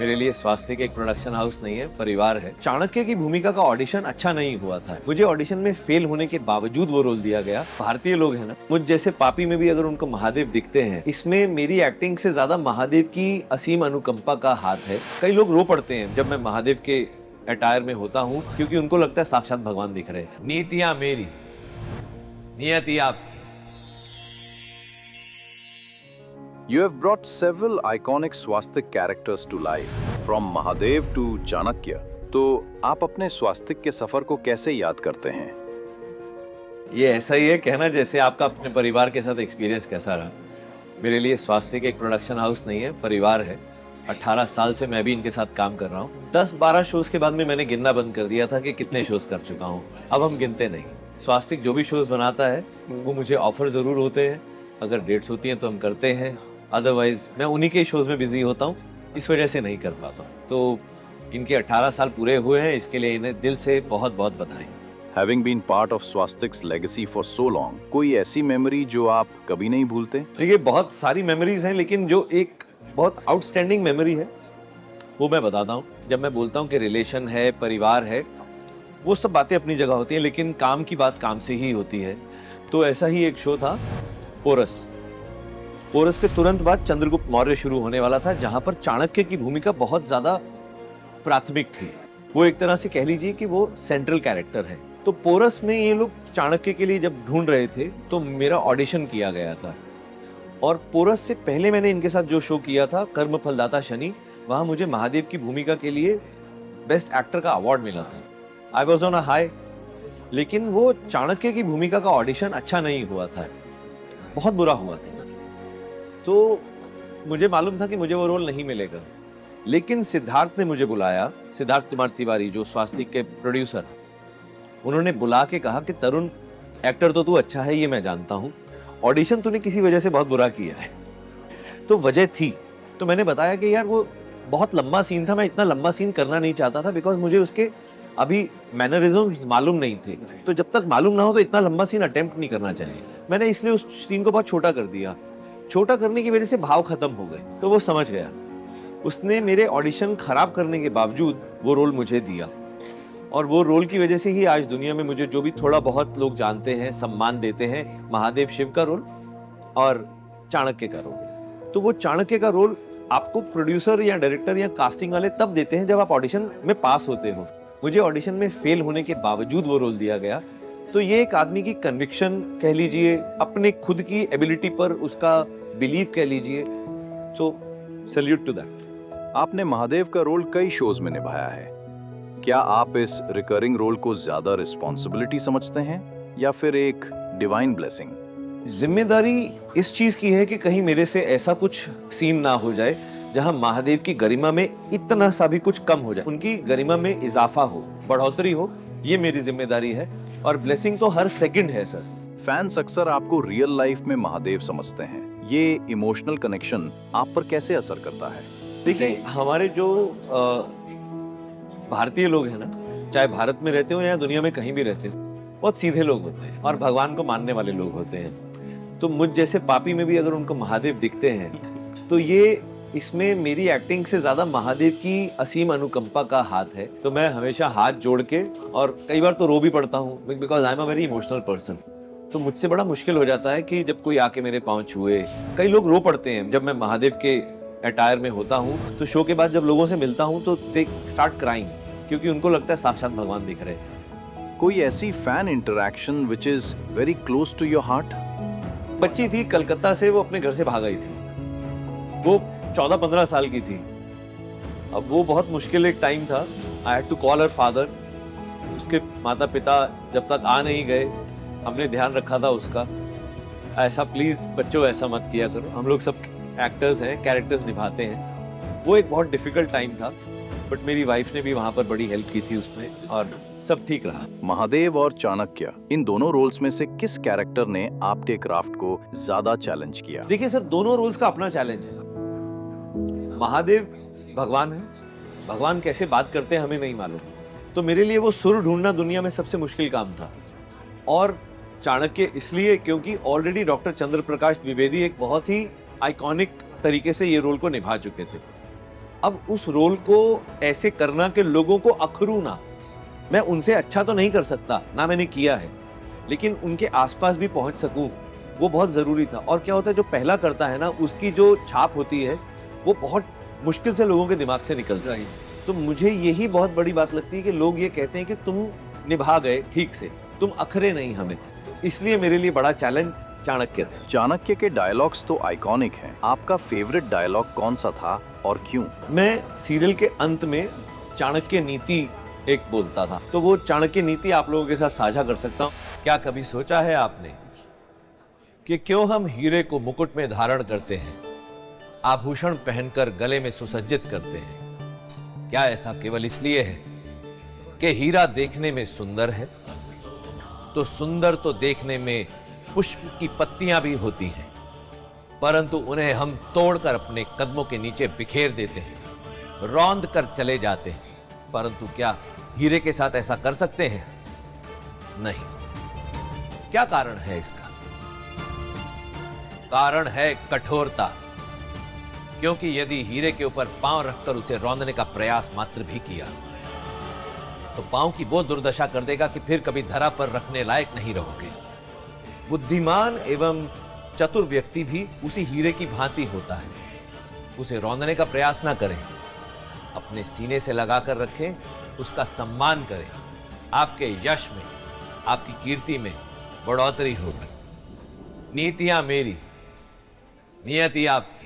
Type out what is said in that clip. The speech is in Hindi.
मेरे लिए स्वास्थ्य एक प्रोडक्शन हाउस नहीं है, परिवार है। चाणक्य की भूमिका का ऑडिशन अच्छा नहीं हुआ था। मुझे ऑडिशन में फेल होने के बावजूद वो रोल दिया गया। भारतीय लोग हैं ना, मुझ जैसे पापी में भी अगर उनको महादेव दिखते हैं, इसमें मेरी एक्टिंग से ज्यादा महादेव की असीम अनुकंपा का हाथ है। कई लोग रो पड़ते हैं जब मैं महादेव के अटायर में होता हूँ, क्योंकि उनको लगता है साक्षात भगवान दिख रहे हैं। नीतियां मेरी, नियति आपकी। You have brought several iconic swastik characters to life, from Mahadev to Chanakya. तो आप अपने स्वास्तिक के सफर को कैसे याद करते हैं? ये ऐसा ही है कहना जैसे आपका अपने परिवार के साथ एक्सपीरियंस कैसा रहा। मेरे लिए स्वास्थ्य एक प्रोडक्शन हाउस नहीं है, परिवार है। 18 साल से मैं भी इनके साथ काम कर रहा हूँ। 10-12 शोज के बाद में मैंने गिनना बंद कर दिया था कि कितने शोज कर चुका हूँ। अब हम गिनते नहीं। स्वास्तिक जो भी शोज बनाता है वो मुझे ऑफर जरूर होते हैं। अगर डेट्स होती हैं तो हम करते हैं, अदरवाइज मैं उन्हीं के शोज में बिजी होता हूँ, इस वजह से नहीं कर पाता। तो इनके 18 साल पूरे हुए हैं, इसके लिए इन्हें दिल से बहुत बहुत बधाई। Having been part of Swastik's legacy for so long, कोई ऐसी मेमोरी जो आप कभी नहीं भूलते? देखिए बहुत सारी मेमोरीज हैं, लेकिन जो एक बहुत आउटस्टैंडिंग मेमोरी है वो मैं बताता हूँ। जब मैं बोलता हूँ कि रिलेशन है, परिवार है, वो सब बातें अपनी जगह होती हैं, लेकिन काम की बात काम से ही होती है। तो ऐसा ही एक शो था पोरस। पोरस के तुरंत बाद चंद्रगुप्त मौर्य शुरू होने वाला था, जहां पर चाणक्य की भूमिका बहुत ज्यादा प्राथमिक थी। वो एक तरह से कह लीजिए कि वो सेंट्रल कैरेक्टर है। तो पोरस में ये लोग चाणक्य के लिए जब ढूंढ रहे थे तो मेरा ऑडिशन किया गया था। और पोरस से पहले मैंने इनके साथ जो शो किया था कर्म फलदाता शनि, वहां मुझे महादेव की भूमिका के लिए बेस्ट एक्टर का अवार्ड मिला था। I was on a high. लेकिन वो चाणक्य की भूमिका का ऑडिशन अच्छा नहीं हुआ था, बहुत बुरा हुआ था। तो मुझे मालूम था कि मुझे वो रोल नहीं मिलेगा, लेकिन सिद्धार्थ ने मुझे बुलाया। सिद्धार्थ कुमार तिवारी जो स्वास्तिक के प्रोड्यूसर, उन्होंने बुला के कहा कि तरुण, एक्टर तो तू अच्छा है, ये मैं जानता हूँ, ऑडिशन तूने किसी वजह से बहुत बुरा किया है। तो वजह थी। तो मैंने बताया कि यार वो बहुत लंबा सीन था, मैं इतना लंबा सीन करना नहीं चाहता था, बिकॉज मुझे उसके अभी मैनरिज्म मालूम नहीं थे। तो जब तक मालूम ना हो तो इतना लंबा सीन अटेम्प्ट नहीं करना चाहिए। मैंने इसलिए उस सीन को बहुत छोटा कर दिया। छोटा करने की वजह से भाव खत्म हो गए। तो वो समझ गया। उसने मेरे ऑडिशन खराब करने के बावजूद वो रोल मुझे दिया, और वो रोल की वजह से ही आज दुनिया में मुझे जो भी थोड़ा बहुत लोग जानते हैं, सम्मान देते हैं, महादेव शिव का रोल और चाणक्य का रोल। तो वो चाणक्य का रोल आपको प्रोड्यूसर या डायरेक्टर या कास्टिंग वाले तब देते हैं जब आप ऑडिशन में पास होते हो। मुझे ऑडिशन में फेल होने के बावजूद वो रोल दिया गया। तो ये एक आदमी की कन्विक्शन कह लीजिए, अपने खुद की एबिलिटी पर उसका बिलीव कह लीजिए। सो सैल्यूट टू दैट। आपने महादेव का रोल कई शोज में निभाया है। क्या आप इस रिकरिंग रोल को ज्यादा रिस्पॉन्सिबिलिटी समझते हैं या फिर एक डिवाइन ब्लेसिंग? जिम्मेदारी इस चीज की है कि कहीं मेरे से ऐसा कुछ सीन ना हो जाए जहां महादेव की गरिमा में इतना सा भी कुछ कम हो जाए, उनकी गरिमा में इजाफा हो, बढ़ोतरी हो। ये मेरी जिम्मेदारी है, और ब्लेसिंग तो हर सेकंड है सर। फैंस अक्सर आपको रियल लाइफ में महादेव समझते हैं। ये इमोशनल कनेक्शन आप पर कैसे असर करता है? देखिए हमारे जो भारतीय लोग हैं ना, चाहे भारत में रहते हो या दुनिया में कहीं भी रहते हो, बहुत सीधे लोग होते हैं और भगवान को मानने वाले लोग होते हैं। तो मुझ जैसे पापी में भी अगर उनको महादेव दिखते हैं तो ये इसमें मेरी एक्टिंग से ज्यादा महादेव की असीम अनुकंपा का हाथ है। तो मैं हमेशा हाथ जोड़ के, और कई बार तो रो भी पड़ता हूँ, because I am a very emotional person. तो मुझसे बड़ा मुश्किल हो जाता है कि जब कोई आके मेरे पाँव छुए। कई लोग रो पड़ते हैं जब मैं महादेव के अटायर में होता हूँ। तो शो के बाद जब लोगों से मिलता हूँ तो दे स्टार्ट क्राइंग, क्योंकि उनको लगता है साक्षात भगवान दिख रहे हैं। कोई ऐसी fan interaction which is very close to your heart? बच्ची थी कलकत्ता से, वो अपने घर से भाग आई थी। वो 14-15 साल की थी। अब वो बहुत मुश्किल एक टाइम था। I had to call her father. उसके माता पिता जब तक आ नहीं गए, हमने ध्यान रखा था उसका। ऐसा प्लीज बच्चों ऐसा मत किया करो, हम लोग सब एक्टर्स हैं, कैरेक्टर्स निभाते हैं। वो एक बहुत डिफिकल्ट टाइम था, बट मेरी वाइफ ने भी वहां पर बड़ी हेल्प की थी उसमें, और सब ठीक रहा। महादेव और चाणक्य, इन दोनों रोल्स में से किस कैरेक्टर ने आपके क्राफ्ट को ज्यादा चैलेंज किया? देखिए सर, दोनों रोल्स का अपना चैलेंज है। महादेव भगवान है, भगवान कैसे बात करते हैं हमें नहीं मालूम। तो मेरे लिए वो सुर ढूंढना दुनिया में सबसे मुश्किल काम था। और चाणक्य इसलिए क्योंकि ऑलरेडी डॉक्टर चंद्र प्रकाश द्विवेदी एक बहुत ही आइकॉनिक तरीके से ये रोल को निभा चुके थे। अब उस रोल को ऐसे करना कि लोगों को अखरू ना, मैं उनसे अच्छा तो नहीं कर सकता, ना मैंने किया है, लेकिन उनके आसपास भी पहुंच सकूं, वो बहुत जरूरी था। और क्या होता है, जो पहला करता है ना, उसकी जो छाप होती है वो बहुत मुश्किल से लोगों के दिमाग से निकलती है। तो मुझे यही बहुत बड़ी बात लगती है कि लोग ये कहते हैं कि तुम निभा गए ठीक से, तुम अखरे नहीं हमें। तो इसलिए मेरे लिए बड़ा चैलेंज चाणक्य था। चाणक्य के डायलॉग्स तो आइकॉनिक हैं। आपका फेवरेट डायलॉग कौन सा था और क्यों? मैं सीरियल के अंत में चाणक्य नीति एक बोलता था, तो वो चाणक्य नीति आप लोगों के साथ साझा कर सकता हूँ। क्या कभी सोचा है आपने कि क्यों हम हीरे को मुकुट में धारण करते हैं, आभूषण पहनकर गले में सुसज्जित करते हैं? क्या ऐसा केवल इसलिए है कि हीरा देखने में सुंदर है? तो सुंदर तो देखने में पुष्प की पत्तियां भी होती हैं, परंतु उन्हें हम तोड़कर अपने कदमों के नीचे बिखेर देते हैं, रौंद कर चले जाते हैं। परंतु क्या हीरे के साथ ऐसा कर सकते हैं? नहीं। क्या कारण है इसका? कारण है कठोरता। क्योंकि यदि हीरे के ऊपर पांव रखकर उसे रौंदने का प्रयास मात्र भी किया, तो पांव की वो दुर्दशा कर देगा कि फिर कभी धरा पर रखने लायक नहीं रहोगे। बुद्धिमान एवं चतुर व्यक्ति भी उसी हीरे की भांति होता है। उसे रौंदने का प्रयास ना करें, अपने सीने से लगाकर रखें, उसका सम्मान करें। आपके यश में, आपकी कीर्ति में बढ़ोतरी होगी। नीतियां मेरी, नियति आपकी।